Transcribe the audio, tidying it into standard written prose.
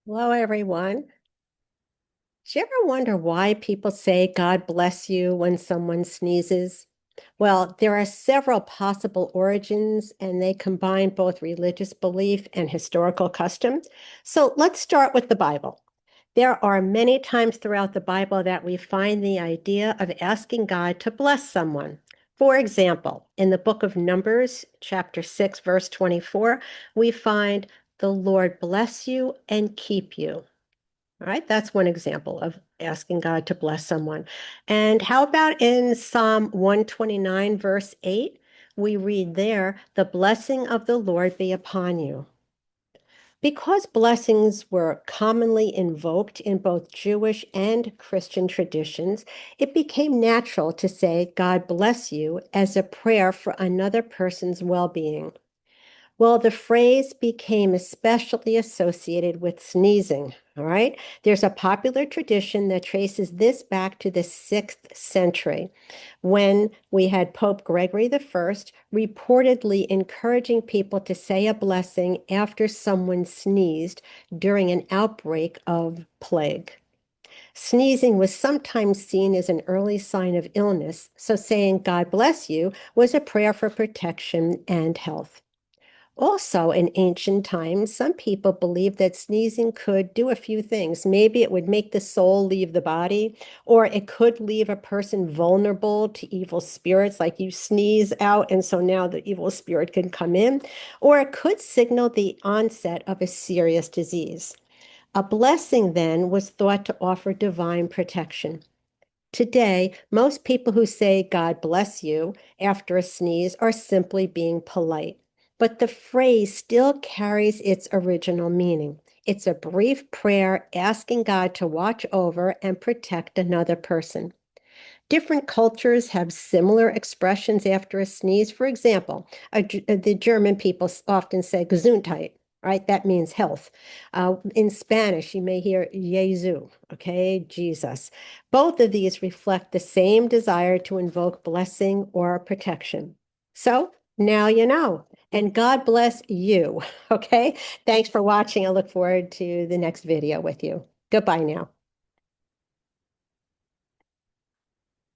Hello, everyone. Do you ever wonder why people say God bless you when someone sneezes? Well, there are several possible origins, and they combine both religious belief and historical custom. So let's start with the Bible. There are many times throughout the Bible that we find the idea of asking God to bless someone. For example, in the book of Numbers, chapter 6, verse 24, we find the Lord bless you and keep you. All right, that's one example of asking God to bless someone. And how about in Psalm 129, verse 8? We read there, the blessing of the Lord be upon you. Because blessings were commonly invoked in both Jewish and Christian traditions, it became natural to say, God bless you, as a prayer for another person's well being. Well, the phrase became especially associated with sneezing. All right. There's a popular tradition that traces this back to the 6th century when we had Pope Gregory I reportedly encouraging people to say a blessing after someone sneezed during an outbreak of plague. Sneezing was sometimes seen as an early sign of illness, so saying God bless you was a prayer for protection and health. Also, in ancient times, some people believed that sneezing could do a few things. Maybe it would make the soul leave the body, or it could leave a person vulnerable to evil spirits, like you sneeze out, and so now the evil spirit can come in, or it could signal the onset of a serious disease. A blessing then was thought to offer divine protection. Today, most people who say God bless you after a sneeze are simply being polite. But the phrase still carries its original meaning. It's a brief prayer asking God to watch over and protect another person. Different cultures have similar expressions after a sneeze. For example, the German people often say Gesundheit, right? That means health. In Spanish, you may hear Jesu, okay, Jesus. Both of these reflect the same desire to invoke blessing or protection. So now you know. And God bless you, okay? Thanks for watching. I look forward to the next video with you. Goodbye now.